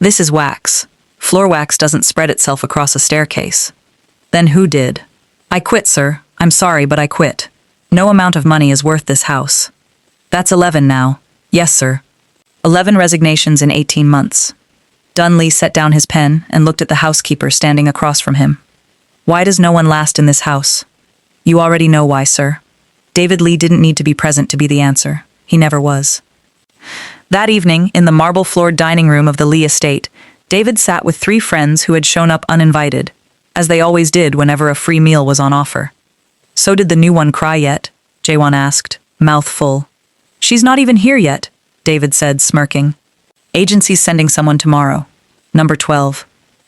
This is wax. Floor wax doesn't spread itself across a staircase. Then who did? I quit, sir. I'm sorry, but I quit. No amount of money is worth this house. That's 11 now. Yes, sir. 11 resignations in 18 months. Dunley set down his pen and looked at the housekeeper standing across from him. Why does no one last in this house? You already know why, sir. David Lee didn't need to be present to be the answer. He never was. That evening, in the marble-floored dining room of the Lee estate, David sat with 3 friends who had shown up uninvited, as they always did whenever a free meal was on offer. So did the new one cry yet? Jaewon asked, mouth full. She's not even here yet, David said, smirking. Agency's sending someone tomorrow. Number 12.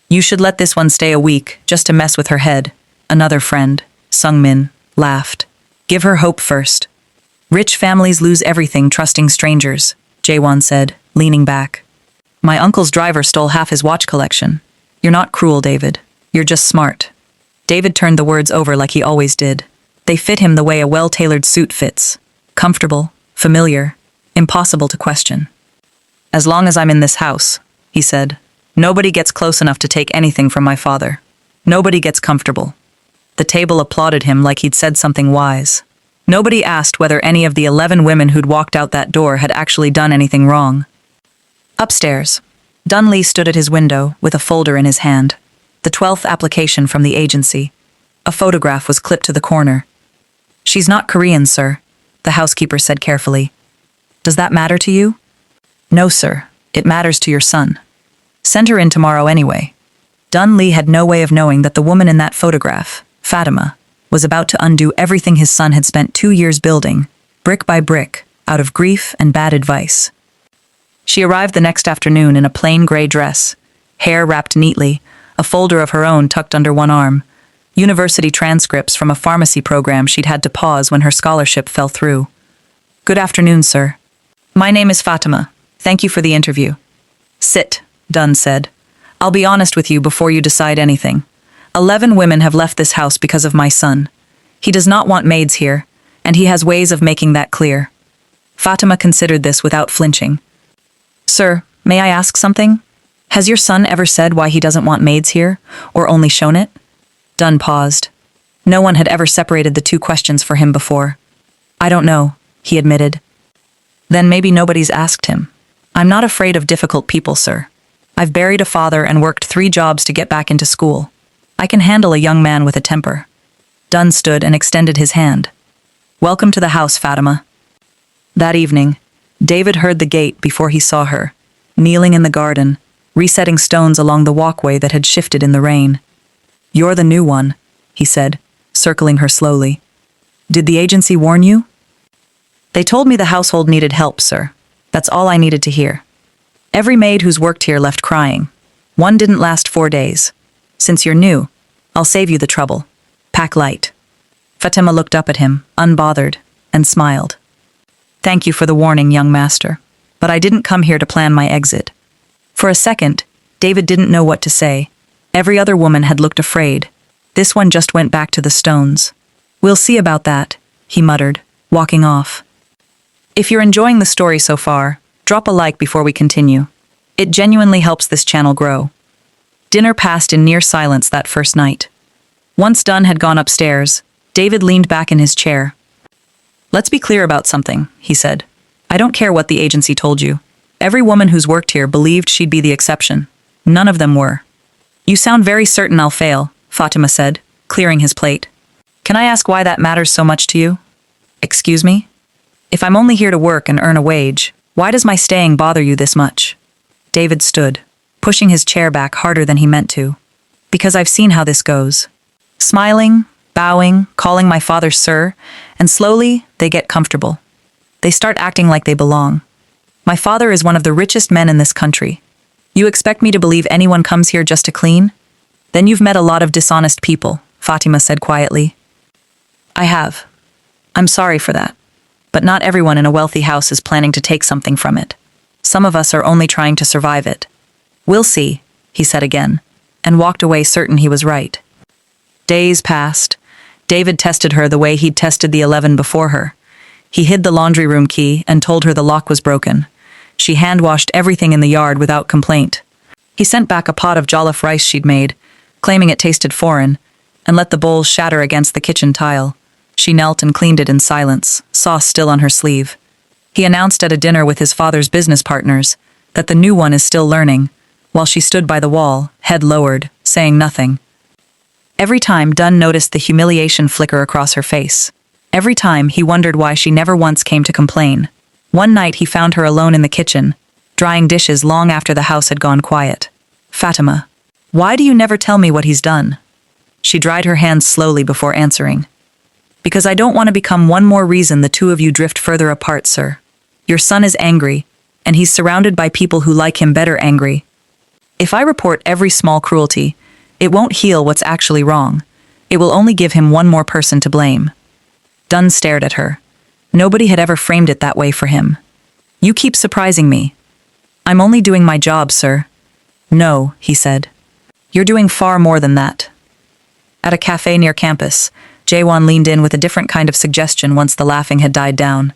You should let this one stay a week, just to mess with her head. Another friend, Sung-min, laughed. Give her hope first. Rich families lose everything trusting strangers, Jaewon said, leaning back. My uncle's driver stole half his watch collection. You're not cruel, David. You're just smart. David turned the words over like he always did. They fit him the way a well-tailored suit fits. Comfortable, familiar, impossible to question. As long as I'm in this house, he said, nobody gets close enough to take anything from my father. Nobody gets comfortable. The table applauded him like he'd said something wise. Nobody asked whether any of the 11 women who'd walked out that door had actually done anything wrong. Upstairs, Dunley stood at his window with a folder in his hand. The 12th application from the agency. A photograph was clipped to the corner. She's not Korean, sir, the housekeeper said carefully. Does that matter to you? No, sir. It matters to your son. Send her in tomorrow anyway. Dunley had no way of knowing that the woman in that photograph, Fatima, was about to undo everything his son had spent 2 years building, brick by brick, out of grief and bad advice. She arrived the next afternoon in a plain gray dress, hair wrapped neatly, a folder of her own tucked under one arm, university transcripts from a pharmacy program she'd had to pause when her scholarship fell through. Good afternoon, sir. My name is Fatima. Thank you for the interview. Sit, Dunn said. I'll be honest with you before you decide anything. 11 women have left this house because of my son. He does not want maids here, and he has ways of making that clear. Fatima considered this without flinching. Sir, may I ask something? Has your son ever said why he doesn't want maids here, or only shown it? Dunn paused. No one had ever separated the 2 questions for him before. I don't know, he admitted. Then maybe nobody's asked him. I'm not afraid of difficult people, sir. I've buried a father and worked 3 jobs to get back into school. I can handle a young man with a temper. Dunn stood and extended his hand. Welcome to the house, Fatima. That evening, David heard the gate before he saw her, kneeling in the garden, resetting stones along the walkway that had shifted in the rain. You're the new one, he said, circling her slowly. Did the agency warn you? They told me the household needed help, sir. That's all I needed to hear. Every maid who's worked here left crying. One didn't last 4 days. Since you're new, I'll save you the trouble. Pack light. Fatima looked up at him, unbothered, and smiled. Thank you for the warning, young master, but I didn't come here to plan my exit. For a second, David didn't know what to say. Every other woman had looked afraid. This one just went back to the stones. We'll see about that, he muttered, walking off. If you're enjoying the story so far, drop a like before we continue. It genuinely helps this channel grow. Dinner passed in near silence that first night. Once Dunn had gone upstairs, David leaned back in his chair. Let's be clear about something, he said. I don't care what the agency told you. Every woman who's worked here believed she'd be the exception. None of them were. You sound very certain I'll fail, Fatima said, clearing his plate. Can I ask why that matters so much to you? Excuse me? If I'm only here to work and earn a wage, why does my staying bother you this much? David stood, pushing his chair back harder than he meant to. Because I've seen how this goes. Smiling, bowing, calling my father sir, and slowly they get comfortable. They start acting like they belong. My father is one of the richest men in this country. You expect me to believe anyone comes here just to clean? Then you've met a lot of dishonest people, Fatima said quietly. I have. I'm sorry for that. But not everyone in a wealthy house is planning to take something from it. Some of us are only trying to survive it. We'll see, he said again, and walked away certain he was right. Days passed. David tested her the way he'd tested the 11 before her. He hid the laundry room key and told her the lock was broken. She hand-washed everything in the yard without complaint. He sent back a pot of jollof rice she'd made, claiming it tasted foreign, and let the bowls shatter against the kitchen tile. She knelt and cleaned it in silence, sauce still on her sleeve. He announced at a dinner with his father's business partners that the new one is still learning, while she stood by the wall, head lowered, saying nothing. Every time Dunn noticed the humiliation flicker across her face. Every time he wondered why she never once came to complain. One night he found her alone in the kitchen, drying dishes long after the house had gone quiet. "Fatima, why do you never tell me what he's done?" She dried her hands slowly before answering. "Because I don't want to become one more reason the two of you drift further apart, sir. Your son is angry, and he's surrounded by people who like him better angry. If I report every small cruelty, it won't heal what's actually wrong. It will only give him one more person to blame." Dunn stared at her. Nobody had ever framed it that way for him. "You keep surprising me." "I'm only doing my job, sir." "No," he said. "You're doing far more than that." At a cafe near campus, Jaewon leaned in with a different kind of suggestion once the laughing had died down.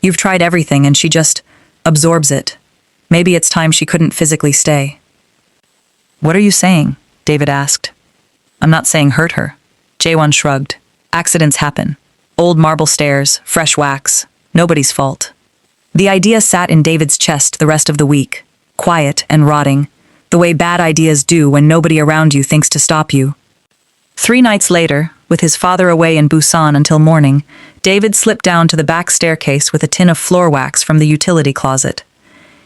"You've tried everything and she just absorbs it. Maybe it's time she couldn't physically stay." "What are you saying?" David asked. "I'm not saying hurt her." Jaewon shrugged. "Accidents happen. Old marble stairs, fresh wax. Nobody's fault." The idea sat in David's chest the rest of the week, quiet and rotting, the way bad ideas do when nobody around you thinks to stop you. 3 nights later, with his father away in Busan until morning, David slipped down to the back staircase with a tin of floor wax from the utility closet.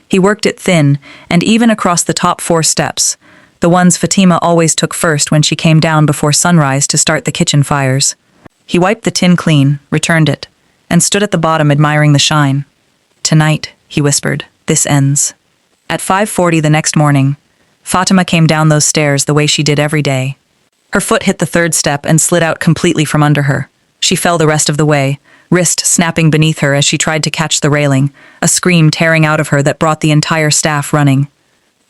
He worked it thin, and even across the top 4 steps, the ones Fatima always took first when she came down before sunrise to start the kitchen fires. He wiped the tin clean, returned it, and stood at the bottom admiring the shine. "Tonight," he whispered, "this ends." At 5:40 the next morning, Fatima came down those stairs the way she did every day. Her foot hit the 3rd step and slid out completely from under her. She fell the rest of the way, wrist snapping beneath her as she tried to catch the railing, a scream tearing out of her that brought the entire staff running.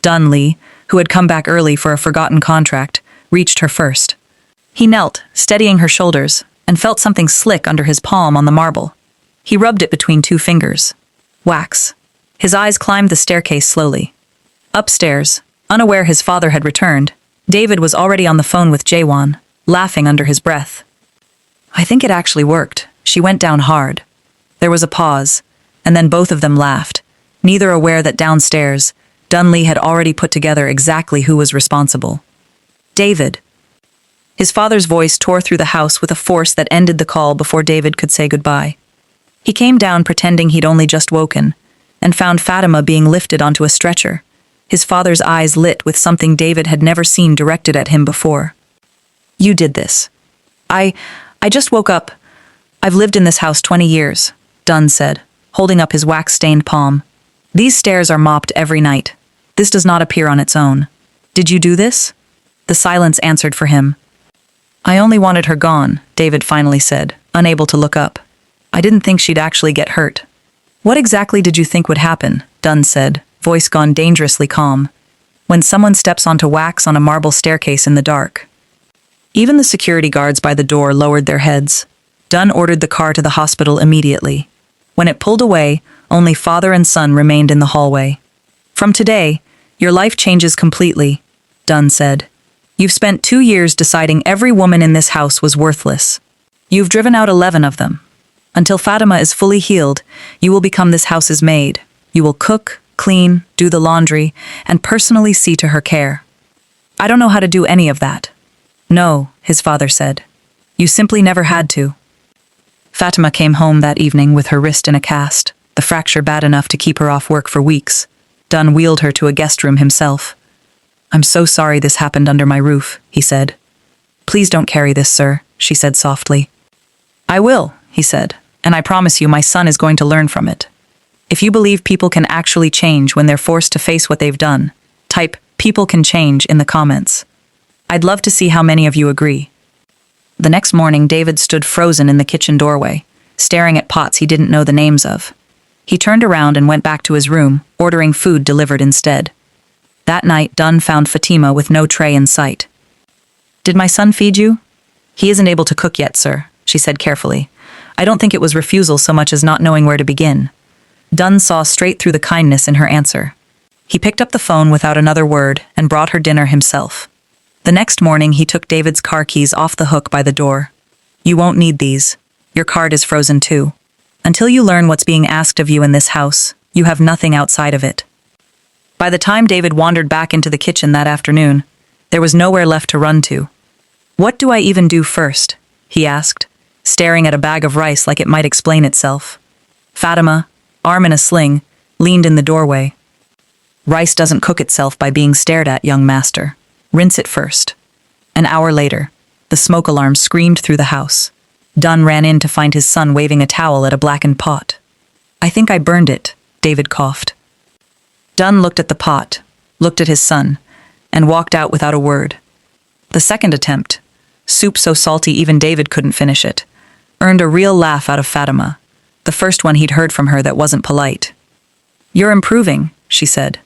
Dunn Lee, who had come back early for a forgotten contract, reached her first. He knelt, steadying her shoulders, and felt something slick under his palm on the marble. He rubbed it between 2 fingers. Wax. His eyes climbed the staircase slowly. Upstairs, unaware his father had returned, David was already on the phone with Jaewon, laughing under his breath. "I think it actually worked." She went down hard. There was a pause, and then both of them laughed, neither aware that downstairs, Dunn Lee had already put together exactly who was responsible. "David." His father's voice tore through the house with a force that ended the call before David could say goodbye. He came down pretending he'd only just woken, and found Fatima being lifted onto a stretcher, his father's eyes lit with something David had never seen directed at him before. "You did this." I just woke up. I've lived in this house 20 years, Dunn said, holding up his wax-stained palm. "These stairs are mopped every night. This does not appear on its own. Did you do this?" The silence answered for him. "I only wanted her gone," David finally said, unable to look up. "I didn't think she'd actually get hurt." "What exactly did you think would happen?" Dunn said, voice gone dangerously calm. "When someone steps onto wax on a marble staircase in the dark." Even the security guards by the door lowered their heads. Dunn ordered the car to the hospital immediately. When it pulled away, only father and son remained in the hallway. "From today, your life changes completely," Dunn said. "You've spent 2 years deciding every woman in this house was worthless. You've driven out 11 of them. Until Fatima is fully healed, you will become this house's maid. You will cook, clean, do the laundry, and personally see to her care." "I don't know how to do any of that." "No," his father said. "You simply never had to." Fatima came home that evening with her wrist in a cast, the fracture bad enough to keep her off work for weeks. Dunn wheeled her to a guest room himself. "I'm so sorry this happened under my roof," he said. "Please don't carry this, sir," she said softly. "I will," he said, "and I promise you my son is going to learn from it. If you believe people can actually change when they're forced to face what they've done, type 'people can change' in the comments. I'd love to see how many of you agree." The next morning, David stood frozen in the kitchen doorway, staring at pots he didn't know the names of. He turned around and went back to his room, ordering food delivered instead. That night, Dunn found Fatima with no tray in sight. "Did my son feed you?" "He isn't able to cook yet, sir," she said carefully. "I don't think it was refusal so much as not knowing where to begin." Dunn saw straight through the kindness in her answer. He picked up the phone without another word and brought her dinner himself. The next morning, he took David's car keys off the hook by the door. "You won't need these. Your card is frozen too. Until you learn what's being asked of you in this house, you have nothing outside of it." By the time David wandered back into the kitchen that afternoon, there was nowhere left to run to. "What do I even do first?" he asked, staring at a bag of rice like it might explain itself. Fatima, arm in a sling, leaned in the doorway. "Rice doesn't cook itself by being stared at, young master. Rinse it first." An hour later, the smoke alarm screamed through the house. Dunn ran in to find his son waving a towel at a blackened pot. "I think I burned it," David coughed. Dunn looked at the pot, looked at his son, and walked out without a word. The second attempt, soup so salty even David couldn't finish it, earned a real laugh out of Fatima, the first one he'd heard from her that wasn't polite. "You're improving," she said.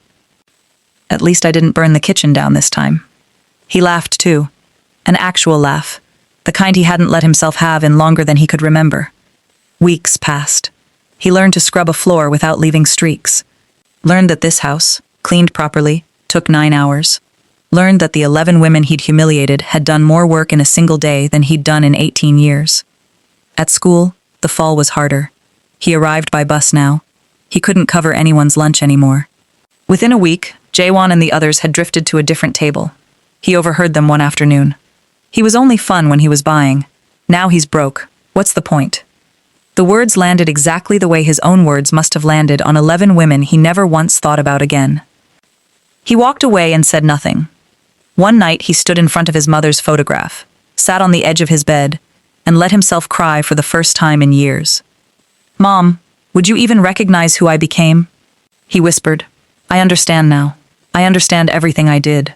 "At least I didn't burn the kitchen down this time." He laughed too, an actual laugh, the kind he hadn't let himself have in longer than he could remember. Weeks passed. He learned to scrub a floor without leaving streaks. Learned that this house, cleaned properly, took 9 hours. Learned that the 11 women he'd humiliated had done more work in a single day than he'd done in 18 years. At school, the fall was harder. He arrived by bus now. He couldn't cover anyone's lunch anymore. Within a week, Jaewon and the others had drifted to a different table. He overheard them one afternoon. "He was only fun when he was buying. Now he's broke. What's the point?" The words landed exactly the way his own words must have landed on 11 women he never once thought about again. He walked away and said nothing. One night he stood in front of his mother's photograph, sat on the edge of his bed, and let himself cry for the first time in years. "Mom, would you even recognize who I became?" He whispered. "I understand now. I understand everything I did."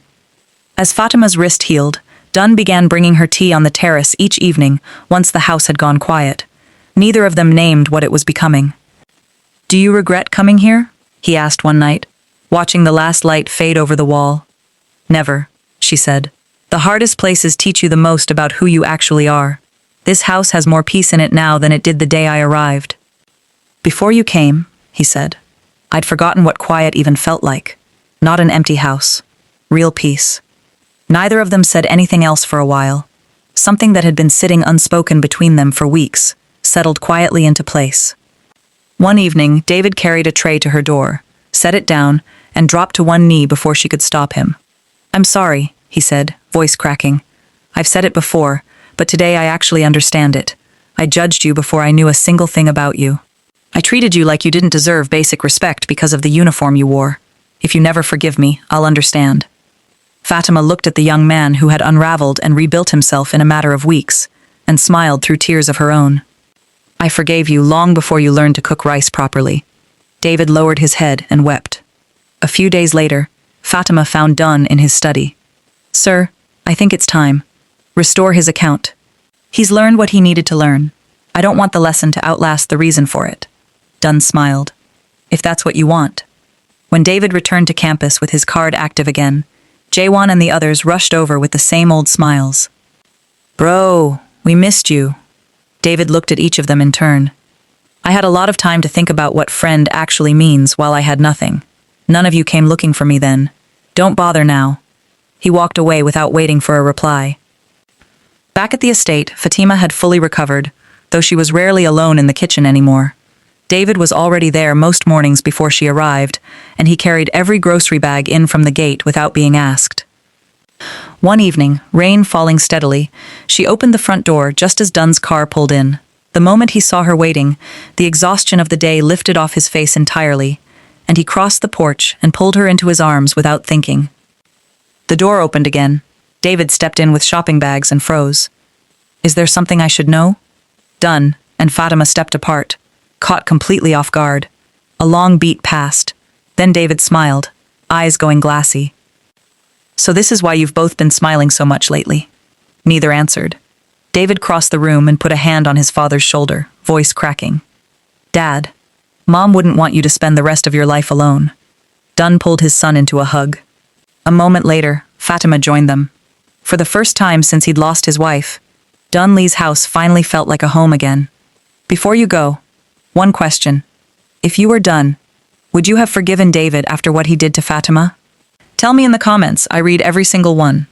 As Fatima's wrist healed, Dunn began bringing her tea on the terrace each evening once the house had gone quiet. Neither of them named what it was becoming. "Do you regret coming here?" he asked one night, watching the last light fade over the wall. "Never," she said. "The hardest places teach you the most about who you actually are. This house has more peace in it now than it did the day I arrived." "Before you came," he said, "I'd forgotten what quiet even felt like. Not an empty house. Real peace." Neither of them said anything else for a while. Something that had been sitting unspoken between them for weeks settled quietly into place. One evening, David carried a tray to her door, set it down, and dropped to one knee before she could stop him. "I'm sorry," he said, voice cracking. "I've said it before, but today I actually understand it. I judged you before I knew a single thing about you. I treated you like you didn't deserve basic respect because of the uniform you wore. If you never forgive me, I'll understand." Fatima looked at the young man who had unraveled and rebuilt himself in a matter of weeks, and smiled through tears of her own. "I forgave you long before you learned to cook rice properly." David lowered his head and wept. A few days later, Fatima found Dunn in his study. "Sir, I think it's time. Restore his account. He's learned what he needed to learn. I don't want the lesson to outlast the reason for it." Dunn smiled. "If that's what you want." When David returned to campus with his card active again, Jaewon and the others rushed over with the same old smiles. "Bro, we missed you." David looked at each of them in turn. "I had a lot of time to think about what friend actually means while I had nothing. None of you came looking for me then. Don't bother now." He walked away without waiting for a reply. Back at the estate, Fatima had fully recovered, though she was rarely alone in the kitchen anymore. David was already there most mornings before she arrived, and he carried every grocery bag in from the gate without being asked. One evening, rain falling steadily, she opened the front door just as Dunn's car pulled in. The moment he saw her waiting, the exhaustion of the day lifted off his face entirely, and he crossed the porch and pulled her into his arms without thinking. The door opened again. David stepped in with shopping bags and froze. "Is there something I should know?" Dunn and Fatima stepped apart, caught completely off guard. A long beat passed. Then David smiled, eyes going glassy. "So this is why you've both been smiling so much lately." Neither answered. David crossed the room and put a hand on his father's shoulder, voice cracking. "Dad, Mom wouldn't want you to spend the rest of your life alone." Dunn pulled his son into a hug. A moment later, Fatima joined them. For the first time since he'd lost his wife, Dunlee's house finally felt like a home again. "Before you go, one question. If you were Dunn, Would you have forgiven David after what he did to Fatima? Tell me in the comments, I read every single one.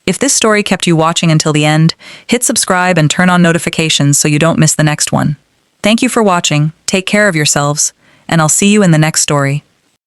If this story kept you watching until the end, hit subscribe and turn on notifications so you don't miss the next one. Thank you for watching, take care of yourselves, and I'll see you in the next story.